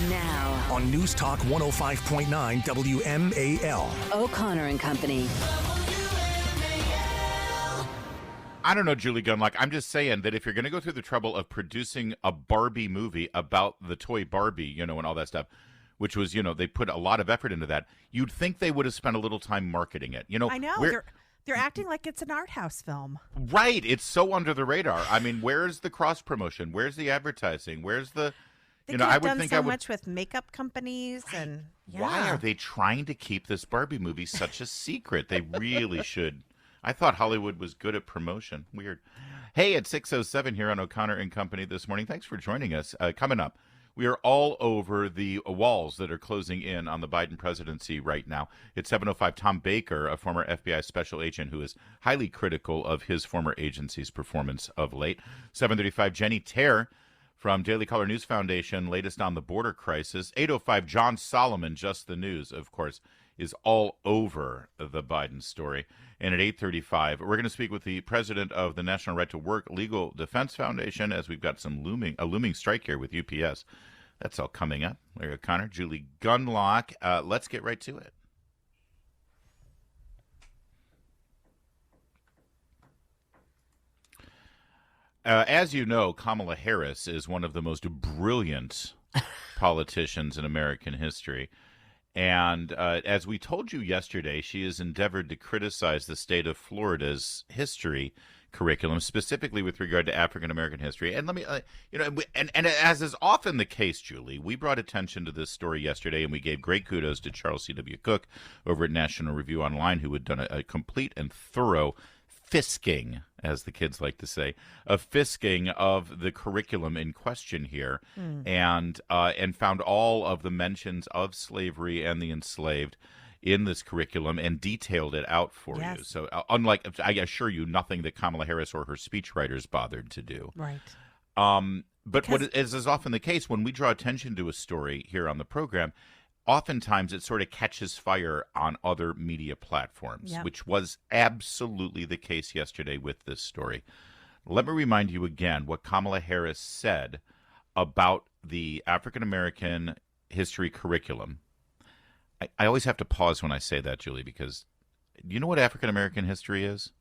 Now, on News Talk 105.9 WMAL. O'Connor and Company. I don't know, Julie Gunlock. I'm just saying that if you're going to go through the trouble of producing a Barbie movie about the toy Barbie, and all that stuff, which was, they put a lot of effort into that, you'd think they would have spent a little time marketing it. I know. They're acting like it's an art house film. Right. It's so under the radar. I mean, where's the cross promotion? Where's the advertising? Where's the... They could have done so much with makeup companies and... Yeah. Why are they trying to keep this Barbie movie such a secret? They really should... I thought Hollywood was good at promotion. Weird. Hey, it's 6:07 here on O'Connor and Company this morning. Thanks for joining us. Coming up, we are all over the walls that are closing in on the Biden presidency right now. It's 7:05. Tom Baker, a former FBI special agent who is highly critical of his former agency's performance of late. 7:35. Jenny Terre from Daily Caller News Foundation, latest on the border crisis. 8:05. John Solomon, Just the News, of course, is all over the Biden story. And at 8:35, we're going to speak with the president of the National Right to Work Legal Defense Foundation, as we've got a looming strike here with UPS. That's all coming up. Larry O'Connor, Julie Gunlock. Let's get right to it. As you know, Kamala Harris is one of the most brilliant politicians in American history. And as we told you yesterday, she has endeavored to criticize the state of Florida's history curriculum, specifically with regard to African American history. And let me, and as is often the case, Julie, we brought attention to this story yesterday, and we gave great kudos to Charles C.W. Cook over at National Review Online, who had done a complete and thorough fisking, as the kids like to say, a fisking of the curriculum in question here, and found all of the mentions of slavery and the enslaved in this curriculum and detailed it out for you. So unlike, I assure you, nothing that Kamala Harris or her speechwriters bothered to do. Right. But what is often the case when we draw attention to a story here on the program, oftentimes it sort of catches fire on other media platforms, which was absolutely the case yesterday with this story. Let me remind you again what Kamala Harris said about the African American history curriculum. I always have to pause when I say that, Julie, because you know what African American history is?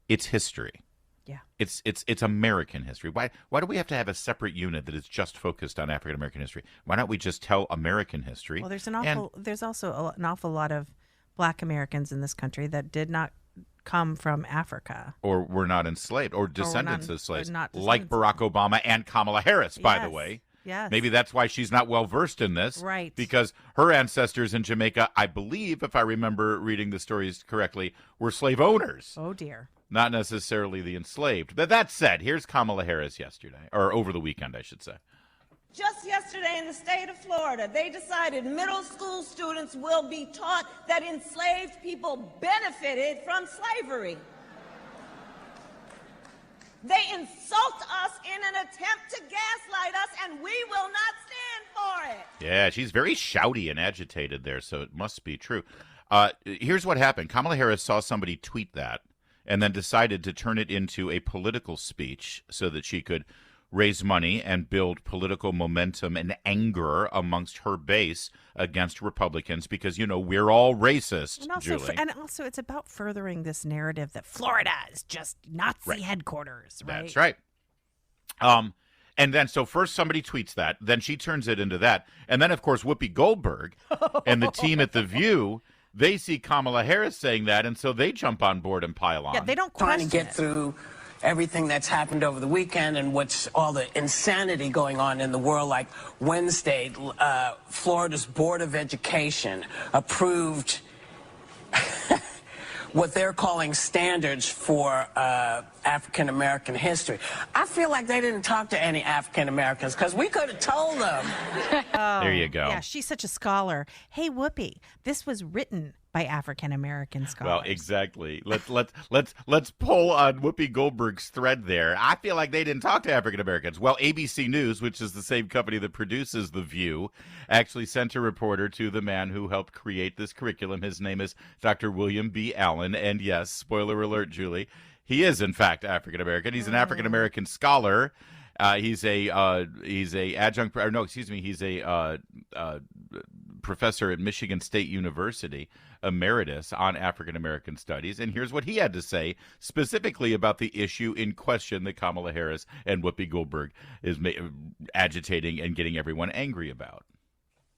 It's history. Yeah. It's American history. Why do we have to have a separate unit that is just focused on African American history? Why don't we just tell American history? Well, there's also an awful lot of Black Americans in this country that did not come from Africa, or were not enslaved, or descendants of slaves, like Barack Obama and Kamala Harris, by the way. Yes. Maybe that's why she's not well versed in this. Right. Because her ancestors in Jamaica, I believe, if I remember reading the stories correctly, were slave owners. Oh, dear. Not necessarily the enslaved. But that said, here's Kamala Harris yesterday, or over the weekend, I should say. Just yesterday in the state of Florida, they decided middle school students will be taught that enslaved people benefited from slavery. They insult us in an attempt to gaslight us, and we will not stand for it. Yeah, she's very shouty and agitated there, so it must be true. Here's what happened. Kamala Harris saw somebody tweet that and then decided to turn it into a political speech so that she could raise money and build political momentum and anger amongst her base against Republicans because, we're all racist, Julie. And also it's about furthering this narrative that Florida is just Nazi headquarters, right? That's right. And then, so first somebody tweets that, then she turns it into that. And then, of course, Whoopi Goldberg and the team at The View, they see Kamala Harris saying that, and so they jump on board and pile on. Yeah, they don't question trying to get through everything that's happened over the weekend and what's all the insanity going on in the world. Like Wednesday, Florida's Board of Education approved what they're calling standards for African American history. I feel like they didn't talk to any African Americans because we could have told them. There you go. Yeah, she's such a scholar. Hey, Whoopi, this was written by African American scholars. Well, exactly. Let's pull on Whoopi Goldberg's thread there. I feel like they didn't talk to African Americans. Well, ABC News, which is the same company that produces The View, actually sent a reporter to the man who helped create this curriculum. His name is Dr. William B. Allen, and yes, spoiler alert, Julie, he is in fact African American. He's an African American scholar. He's a adjunct, or no, excuse me, he's a professor at Michigan State University, emeritus on African American studies. And here's what he had to say specifically about the issue in question that Kamala Harris and Whoopi Goldberg is agitating and getting everyone angry about.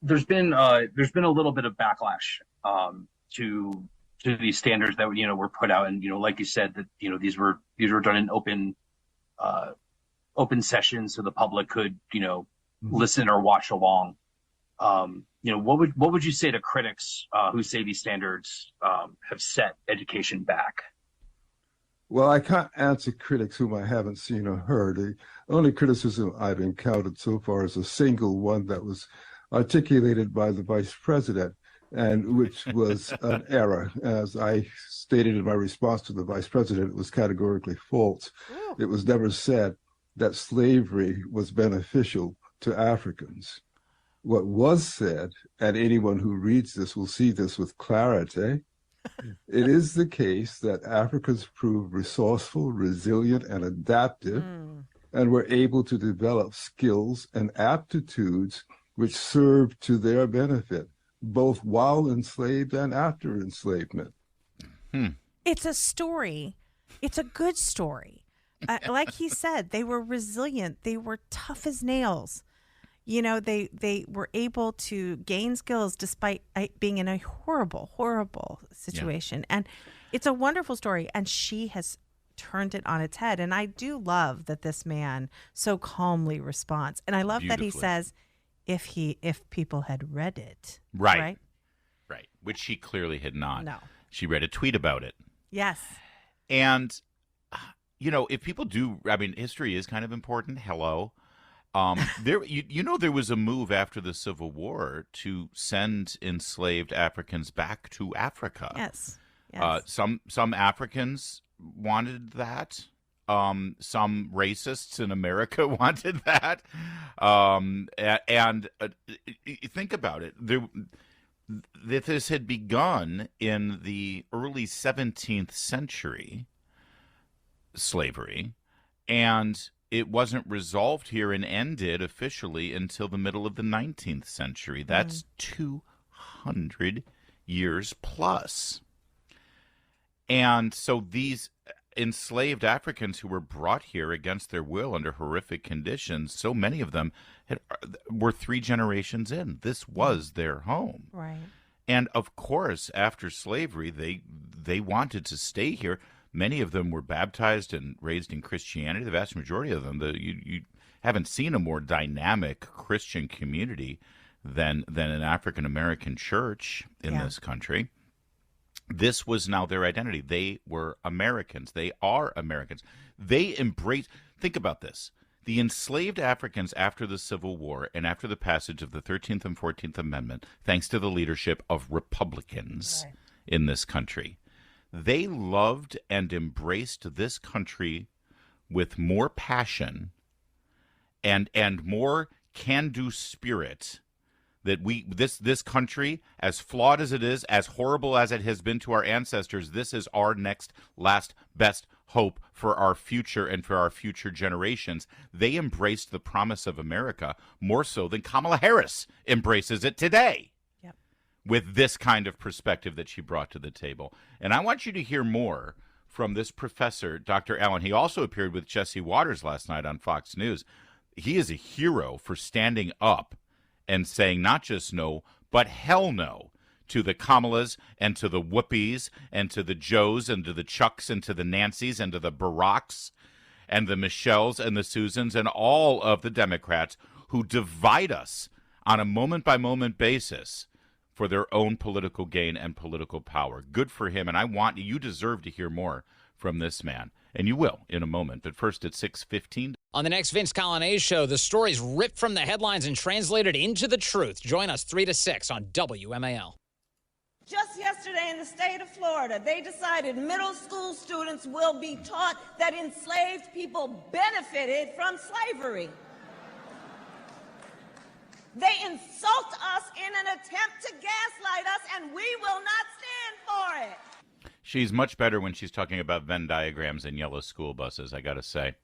There's been a little bit of backlash to these standards that were put out, and like you said, that these were done in open sessions so the public could listen or watch along. What would you say to critics who say these standards have set education back? Well, I can't answer critics whom I haven't seen or heard. The only criticism I've encountered so far is a single one that was articulated by the Vice President, and which was an error. As I stated in my response to the Vice President, it was categorically false. Ooh. It was never said that slavery was beneficial to Africans. What was said, and anyone who reads this will see this with clarity, it is the case that Africans proved resourceful, resilient, and adaptive, and were able to develop skills and aptitudes which served to their benefit, both while enslaved and after enslavement. It's a story. It's a good story. Like he said, they were resilient. They were tough as nails. They were able to gain skills despite being in a horrible, horrible situation. Yeah. And it's a wonderful story. And she has turned it on its head. And I do love that this man so calmly responds. And I love that he says, if people had read it. Right. Which she clearly had not. No. She read a tweet about it. Yes. And, if people do, history is kind of important. Hello. There was a move after the Civil War to send enslaved Africans back to Africa. Yes. Some Africans wanted that. Some racists in America wanted that. And think about it. This had begun in the early 17th century, slavery, and it wasn't resolved here and ended officially until the middle of the 19th century. That's 200 years plus. And so these enslaved Africans who were brought here against their will under horrific conditions, so many of them were 3 generations in. This was their home. Right. And of course, after slavery, they wanted to stay here. Many of them were baptized and raised in Christianity. The vast majority of them, you haven't seen a more dynamic Christian community than an African American church in this country. This was now their identity. They were Americans. They are Americans. They embrace. Think about this. The enslaved Africans after the Civil War and after the passage of the 13th and 14th Amendment, thanks to the leadership of Republicans in this country, they loved and embraced this country with more passion and more can-do spirit. That this country, as flawed as it is, as horrible as it has been to our ancestors, this is our next, last, best hope for our future and for our future generations. They embraced the promise of America more so than Kamala Harris embraces it today. Yep. With this kind of perspective that she brought to the table. And I want you to hear more from this professor, Dr. Allen. He also appeared with Jesse Waters last night on Fox News. He is a hero for standing up and saying not just no, but hell no to the Kamalas and to the Whoopies and to the Joes and to the Chucks and to the Nancys and to the Baracks and the Michelles and the Susans and all of the Democrats who divide us on a moment-by-moment basis for their own political gain and political power. Good for him, and you deserve to hear more from this man. And you will in a moment. But first at 6:15. On the next Vince Coglianese show, the stories ripped from the headlines and translated into the truth. Join us 3 to 6 on WMAL. Just yesterday in the state of Florida, they decided middle school students will be taught that enslaved people benefited from slavery. They insult us in an attempt to gaslight us, and we will not stand for it. She's much better when she's talking about Venn diagrams and yellow school buses, I got to say.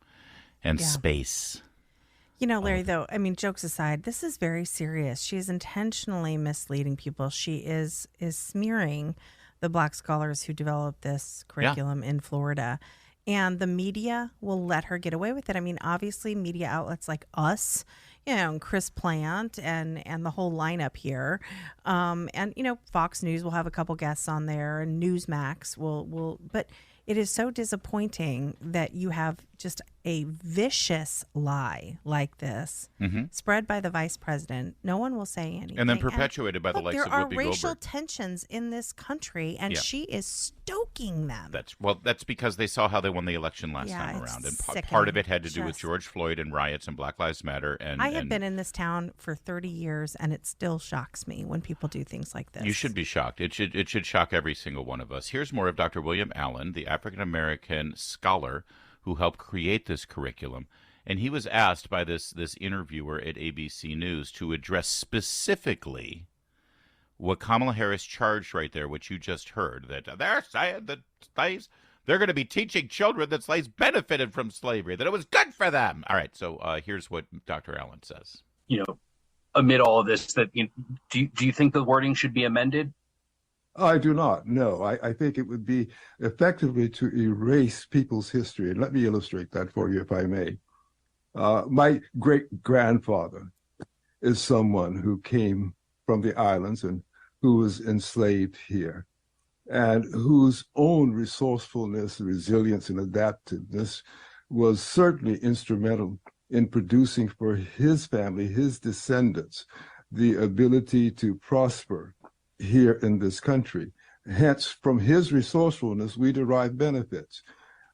And space. You know, Larry, though, I mean, jokes aside, this is very serious. She is intentionally misleading people. She is smearing the Black scholars who developed this curriculum in Florida. And the media will let her get away with it. I mean, obviously, media outlets like us, you know, and Chris Plant and the whole lineup here. And, you know, Fox News will have a couple guests on there, and Newsmax will. But it is so disappointing that you have just a vicious lie like this spread by the vice president. No one will say anything. And then perpetuated by the likes of Whoopi Goldberg. There are racial tensions in this country, and she is stoking them. That's because they saw how they won the election last time around. And part of it had to do with George Floyd and riots and Black Lives Matter. And I have been in this town for 30 years, and it still shocks me when people do things like this. You should be shocked. It should shock every single one of us. Here's more of Dr. William Allen, the African-American scholar who helped create this curriculum. And he was asked by this interviewer at ABC News to address specifically what Kamala Harris charged right there, which you just heard, that they're saying that they're going to be teaching children that slaves benefited from slavery, that it was good for them. All right, so here's what Dr. Allen says. You know, amid all of this, do you think the wording should be amended? I do not. No, I think it would be effectively to erase people's history. And let me illustrate that for you, if I may. My great-grandfather is someone who came from the islands and who was enslaved here, and whose own resourcefulness, resilience, and adaptiveness was certainly instrumental in producing for his family, his descendants, the ability to prosper here in this country. Hence, from his resourcefulness, we derive benefits.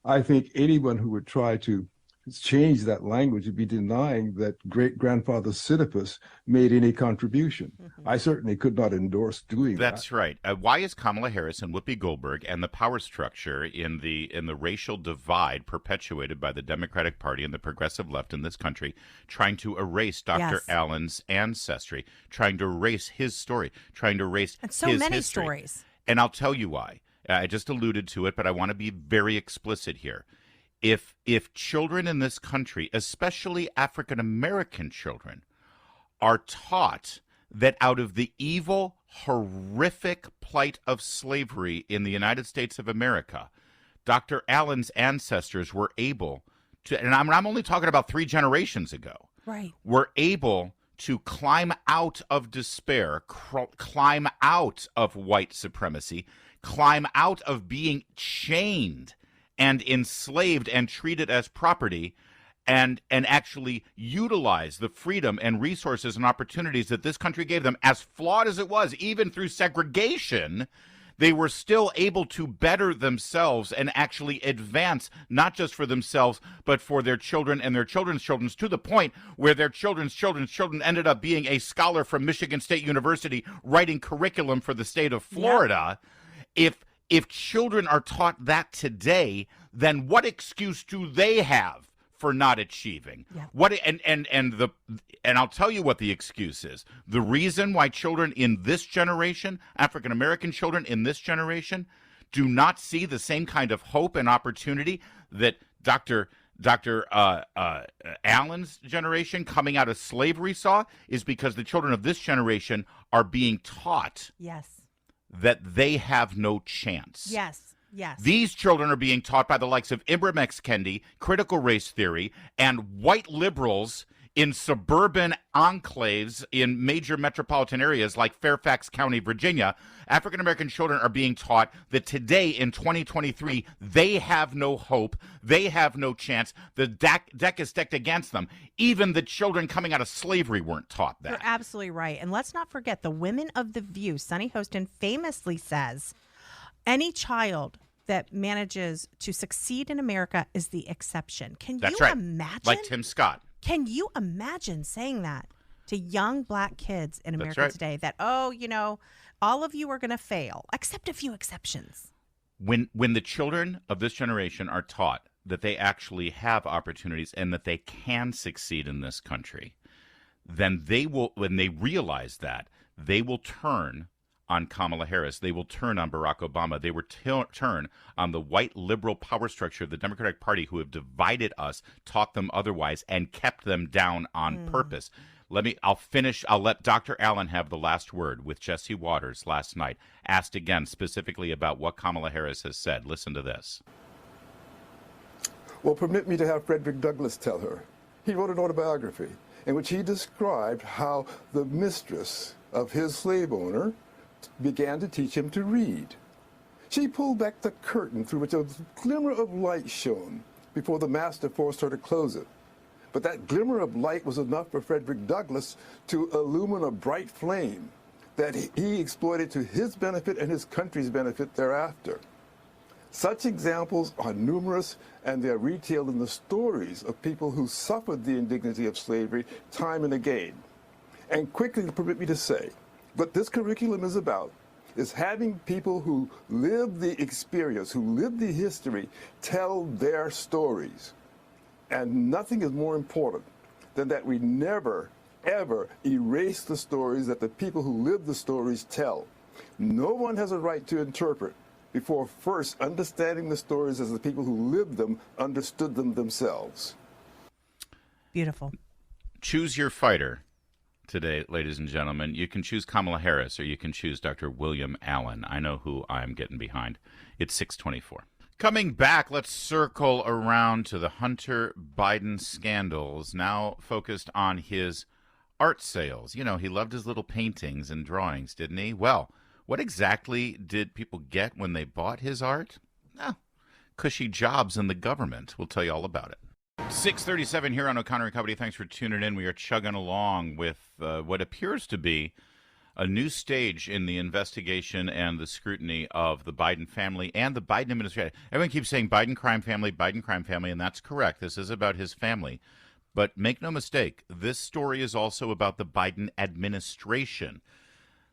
I think anyone who would try to change that language would be denying that great-grandfather Sisyphus made any contribution. I certainly could not endorse doing that. That's right. Why is Kamala Harris and Whoopi Goldberg and the power structure in the racial divide perpetuated by the Democratic Party and the progressive left in this country trying to erase Dr. Allen's ancestry, trying to erase his story, trying to erase his many history? Stories. And I'll tell you why. I just alluded to it, but I want to be very explicit here. If children in this country, especially African-American children, are taught that out of the evil, horrific plight of slavery in the United States of America, Dr. Allen's ancestors were able to, and I'm only talking about 3 generations ago, were able to climb out of despair, climb out of white supremacy, climb out of being chained and enslaved and treated as property, and actually utilize the freedom and resources and opportunities that this country gave them, as flawed as it was, even through segregation, they were still able to better themselves and actually advance, not just for themselves, but for their children and their children's children, to the point where their children's children ended up being a scholar from Michigan State University writing curriculum for the state of Florida. If children are taught that today, then what excuse do they have for not achieving? And I'll tell you what the excuse is. The reason why children in this generation, African American children in this generation, do not see the same kind of hope and opportunity that Dr. Allen's generation coming out of slavery saw is because the children of this generation are being taught that they have no chance. Yes. These children are being taught by the likes of Ibram X. Kendi, critical race theory, and white liberals in suburban enclaves in major metropolitan areas like Fairfax County, Virginia. African-American children are being taught that today in 2023, they have no hope. They have no chance. The deck is stacked against them. Even the children coming out of slavery weren't taught that. You're absolutely right. And let's not forget the women of The View. Sunny Hostin famously says, any child that manages to succeed in America is the exception. Can you imagine? Like Tim Scott. Can you imagine saying that to young black kids in America today? That, all of you are going to fail, except a few exceptions. When the children of this generation are taught that they actually have opportunities and that they can succeed in this country, then they will, when they realize that, they will turn on Kamala Harris. They will turn on Barack Obama. They will turn on the white liberal power structure of the Democratic Party, who have divided us, taught them otherwise, and kept them down on purpose. I'll finish. I'll let Dr. Allen have the last word with Jesse Waters last night, asked again specifically about what Kamala Harris has said. Listen to this. Well, permit me to have Frederick Douglass tell her. He wrote an autobiography in which he described how the mistress of his slave owner began to teach him to read. She pulled back the curtain through which a glimmer of light shone before the master forced her to close it. But that glimmer of light was enough for Frederick Douglass to illumine a bright flame that he exploited to his benefit and his country's benefit thereafter. Such examples are numerous, and they are retailed in the stories of people who suffered the indignity of slavery time and again. And quickly, permit me to say, what this curriculum is about is having people who live the experience, who live the history, tell their stories. And nothing is more important than that we never, ever erase the stories that the people who live the stories tell. No one has a right to interpret before first understanding the stories as the people who lived them understood them themselves. Beautiful. Choose your fighter today, ladies and gentlemen. You can choose Kamala Harris or you can choose Dr. William Allen. I know who I'm getting behind. It's 6:24. Coming back, let's circle around to the Hunter Biden scandals, now focused on his art sales. You know, he loved his little paintings and drawings, didn't he? Well, what exactly did people get when they bought his art? Cushy jobs in the government. We'll tell you all about it. 6:37 here on O'Connor and Company. Thanks for tuning in. We are chugging along with what appears to be a new stage in the investigation and the scrutiny of the Biden family and the Biden administration. Everyone keeps saying Biden crime family, and that's correct. This is about his family. But make no mistake, this story is also about the Biden administration.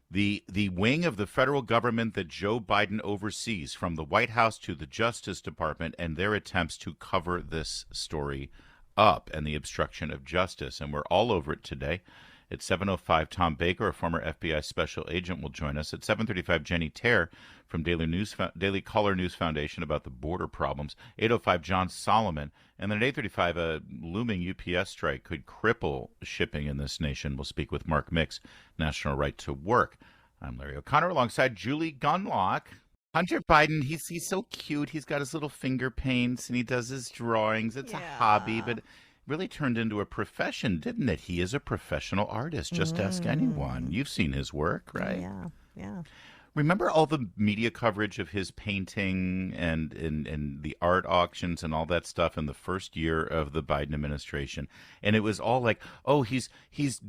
The wing of the federal government that Joe Biden oversees, from the White House to the Justice Department, and their attempts to cover this story up and the obstruction of justice. And we're all over it today. At 7:05, Tom Baker, a former FBI special agent, will join us. At 7:35, Jenny Terre from Daily Caller News Foundation about the border problems. 8:05, John Solomon. And then at 8:35, a looming UPS strike could cripple shipping in this nation. We'll speak with Mark Mix, National Right to Work. I'm Larry O'Connor alongside Julie Gunlock. Hunter Biden, he's so cute. He's got his little finger paints and he does his drawings. It's a hobby, but really turned into a profession, didn't it? He is a professional artist. Just ask anyone. You've seen his work, right? Yeah. Remember all the media coverage of his painting and the art auctions and all that stuff in the first year of the Biden administration? And it was all like, oh, he's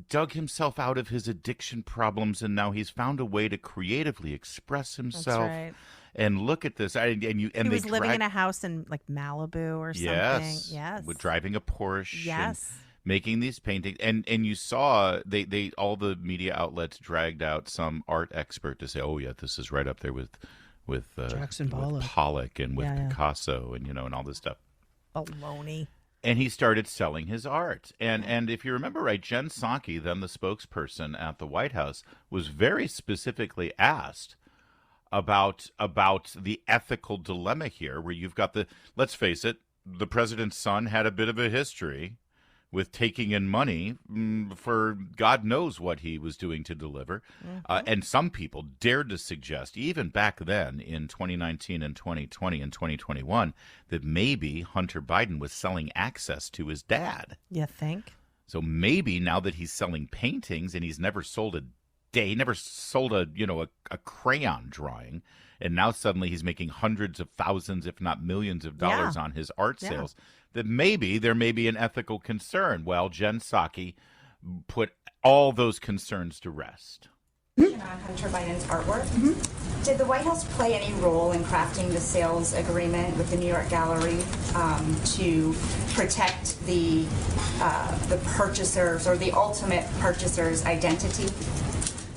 dug himself out of his addiction problems and now he's found a way to creatively express himself. That's right. And look at this. He was living in a house in like Malibu or something. Yes. With driving a Porsche. Yes. Making these paintings, and you saw they all the media outlets dragged out some art expert to say, oh yeah, this is right up there with Jackson Pollock and with Picasso and and all this stuff. Baloney. And he started selling his art, and if you remember right, Jen Psaki, then the spokesperson at the White House, was very specifically asked about the ethical dilemma here, where you've got let's face it, the president's son had a bit of a history with taking in money for God knows what he was doing to deliver. And some people dared to suggest, even back then in 2019 and 2020 and 2021, that maybe Hunter Biden was selling access to his dad. You think? So maybe now that he's selling paintings and he's never sold a crayon drawing, and now suddenly he's making hundreds of thousands, if not millions of dollars on his art sales, that maybe there may be an ethical concern. Well, Jen Psaki put all those concerns to rest. On Hunter Biden's artwork. Did the White House play any role in crafting the sales agreement with the New York Gallery to protect the purchasers or the ultimate purchaser's identity?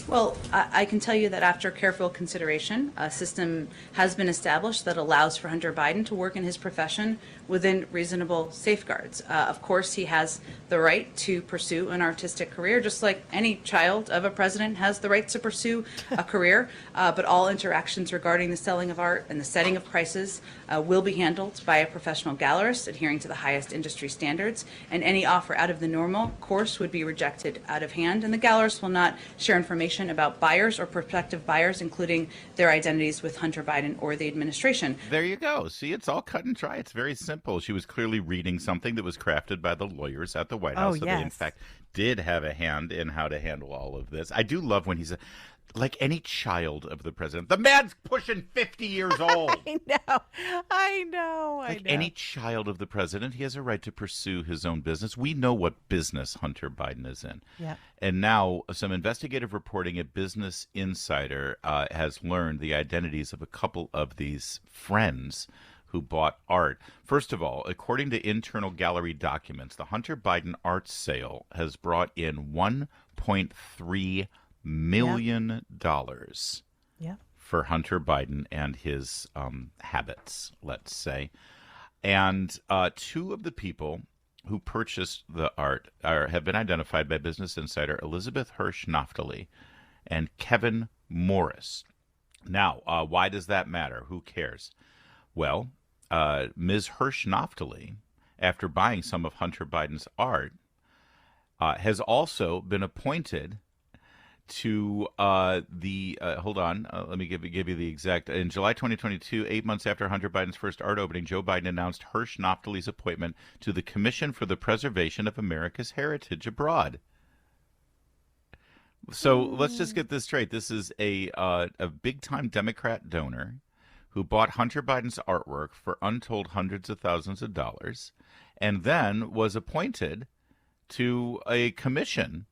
Well, I can tell you that after careful consideration, a system has been established that allows for Hunter Biden to work in his profession within reasonable safeguards. Of course, he has the right to pursue an artistic career, just like any child of a president has the right to pursue a career. But all interactions regarding the selling of art and the setting of prices will be handled by a professional gallerist adhering to the highest industry standards, and any offer out of the normal course would be rejected out of hand, and the gallerist will not share information about buyers or prospective buyers, including their identities with Hunter Biden or the administration. There you go. See, it's all cut and dry. It's very simple. She was clearly reading something that was crafted by the lawyers at the White House. So they, in fact, did have a hand in how to handle all of this. I do love when he's like any child of the president. The man's pushing 50 years old. I know. Like any child of the president, he has a right to pursue his own business. We know what business Hunter Biden is in. Yeah. And now some investigative reporting at Business Insider has learned the identities of a couple of these friends who bought art. First of all, according to internal gallery documents, the Hunter Biden art sale has brought in $1.3 million for Hunter Biden and his habits, let's say. And two of the people who purchased the art have been identified by Business Insider: Elizabeth Hirsch Naftali and Kevin Morris. Now, why does that matter? Who cares? Well, Ms. Hirsch Naftali, after buying some of Hunter Biden's art, has also been appointed to hold on, let me give you the exact. In July 2022, 8 months after Hunter Biden's first art opening, Joe Biden announced Hirsch Naftali's appointment to the Commission for the Preservation of America's Heritage Abroad. So let's just get this straight. This is a big-time Democrat donor who bought Hunter Biden's artwork for untold hundreds of thousands of dollars, and then was appointed to a commission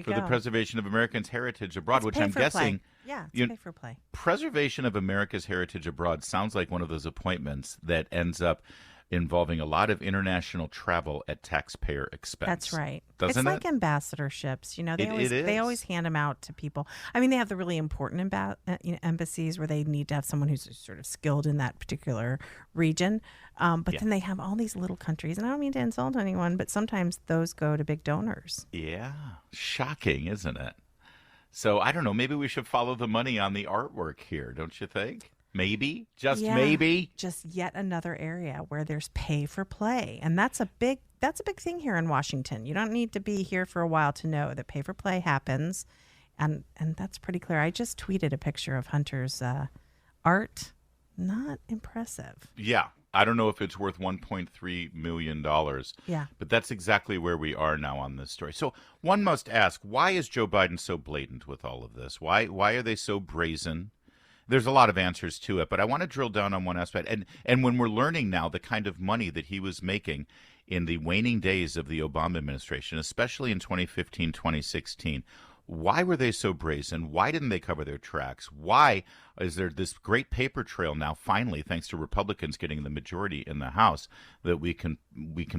for the preservation of Americans' heritage abroad, which I'm guessing, it's pay for play. Preservation of America's heritage abroad sounds like one of those appointments that ends up involving a lot of international travel at taxpayer expense. That's right. Doesn't it's like ambassadorships. You know, they always hand them out to people. I mean, they have the really important embassies where they need to have someone who's sort of skilled in that particular region. But then they have all these little countries, and I don't mean to insult anyone, but sometimes those go to big donors. Yeah. Shocking, isn't it? So I don't know. Maybe we should follow the money on the artwork here, don't you think? Maybe, maybe. Just yet another area where there's pay for play. And that's a big thing here in Washington. You don't need to be here for a while to know that pay for play happens. And that's pretty clear. I just tweeted a picture of Hunter's art. Not impressive. Yeah. I don't know if it's worth $1.3 million. Yeah. But that's exactly where we are now on this story. So one must ask, why is Joe Biden so blatant with all of this? Why are they so brazen? There's a lot of answers to it, but I want to drill down on one aspect. And when we're learning now the kind of money that he was making in the waning days of the Obama administration, especially in 2015, 2016, why were they so brazen? Why didn't they cover their tracks? Why is there this great paper trail now, finally, thanks to Republicans getting the majority in the House, that we can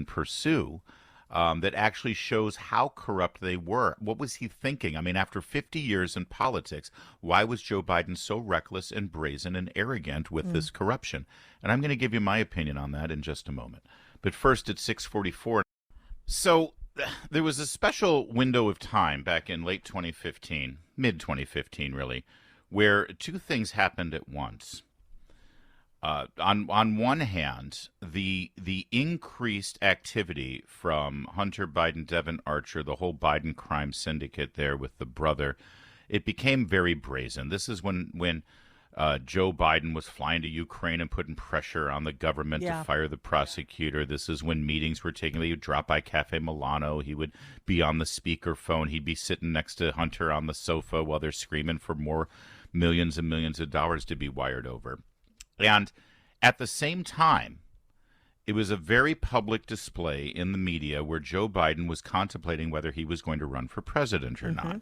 pursue? That actually shows how corrupt they were. What was he thinking? I mean, after 50 years in politics, why was Joe Biden so reckless and brazen and arrogant with this corruption? And I'm going to give you my opinion on that in just a moment. But first, at 6:44. So there was a special window of time back in late 2015, mid-2015 really, where two things happened at once. On one hand, the increased activity from Hunter Biden, Devin Archer, the whole Biden crime syndicate there with the brother, it became very brazen. This is when Joe Biden was flying to Ukraine and putting pressure on the government to fire the prosecutor. This is when meetings were taking place. He would drop by Cafe Milano. He would be on the speakerphone. He'd be sitting next to Hunter on the sofa while they're screaming for more millions and millions of dollars to be wired over. And at the same time, it was a very public display in the media where Joe Biden was contemplating whether he was going to run for president or not.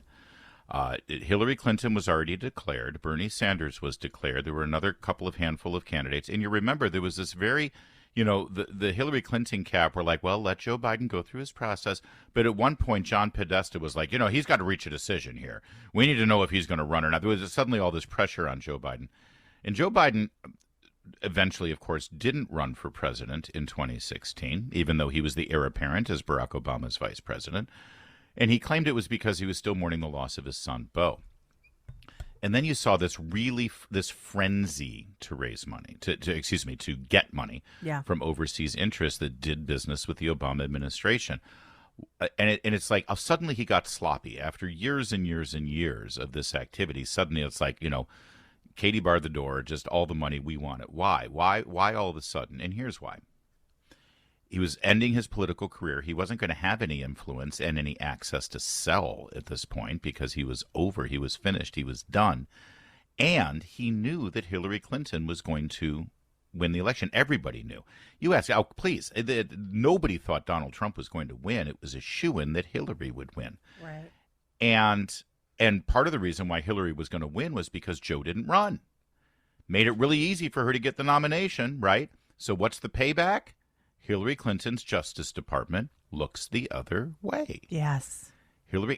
Hillary Clinton was already declared. Bernie Sanders was declared. There were another handful of candidates. And you remember there was this very you know, the Hillary Clinton camp were like, well, let Joe Biden go through his process. But at one point, John Podesta was like, you know, he's got to reach a decision here. We need to know if he's going to run or not. There was suddenly all this pressure on Joe Biden. And Joe Biden eventually, of course, didn't run for president in 2016, even though he was the heir apparent as Barack Obama's vice president. And he claimed it was because he was still mourning the loss of his son, Beau. And then you saw this frenzy to raise money, to get money from overseas interests that did business with the Obama administration. And it's like suddenly he got sloppy after years and years and years of this activity. Suddenly it's like, you know, Katie barred the door, just all the money, we want it. Why? Why all of a sudden? And here's why. He was ending his political career. He wasn't going to have any influence and any access to sell at this point because he was over. He was finished. He was done. And he knew that Hillary Clinton was going to win the election. Everybody knew. You ask, oh, please, nobody thought Donald Trump was going to win. It was a shoo-in that Hillary would win. Right. And part of the reason why Hillary was going to win was because Joe didn't run. Made it really easy for her to get the nomination, right? So what's the payback? Hillary Clinton's Justice Department looks the other way. Yes.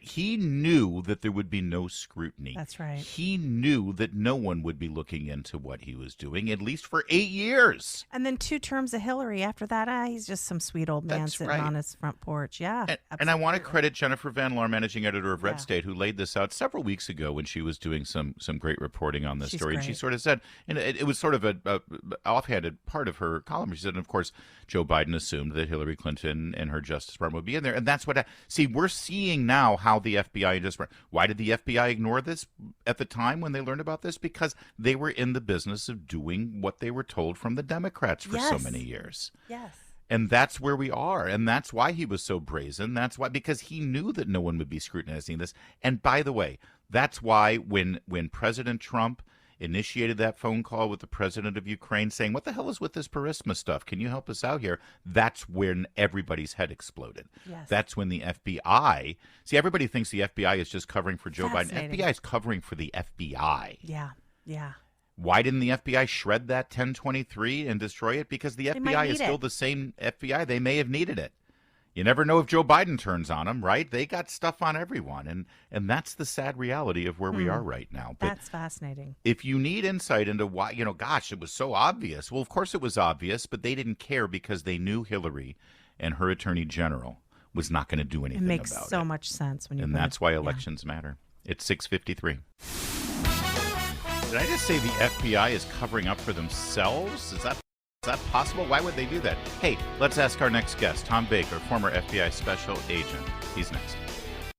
He knew that there would be no scrutiny. That's right. He knew that no one would be looking into what he was doing, at least for 8 years. And then 2 terms of Hillary after that, he's just some sweet old man sitting on his front porch. Yeah. And I want to credit Jennifer Van Laar, managing editor of Red State, who laid this out several weeks ago when she was doing some great reporting on this story. Great. And she sort of said, and it was sort of a offhanded part of her column. She said, and of course, Joe Biden assumed that Hillary Clinton and her Justice Department would be in there. And that's what, we're seeing now how the FBI and why did the FBI ignore this at the time when they learned about this? Because they were in the business of doing what they were told from the Democrats for so many years. Yes. And that's where we are. And that's why he was so brazen. That's why, because he knew that no one would be scrutinizing this. And by the way, that's why when President Trump initiated that phone call with the president of Ukraine saying, what the hell is with this Burisma stuff? Can you help us out here? That's when everybody's head exploded. Yes. That's when the FBI, everybody thinks the FBI is just covering for Joe Biden. FBI is covering for the FBI. Yeah, yeah. Why didn't the FBI shred that 1023 and destroy it? Because the FBI is still the same FBI. They may have needed it. You never know if Joe Biden turns on them, right? They got stuff on everyone. And that's the sad reality of where we are right now. But that's fascinating. If you need insight into why, gosh, it was so obvious. Well, of course it was obvious, but they didn't care because they knew Hillary and her attorney general was not going to do anything about it. It makes so much sense when you And that's why elections matter. It's 6:53. Did I just say the FBI is covering up for themselves? Is that possible? Why would they do that? Hey, let's ask our next guest, Tom Baker, former FBI special agent. He's next.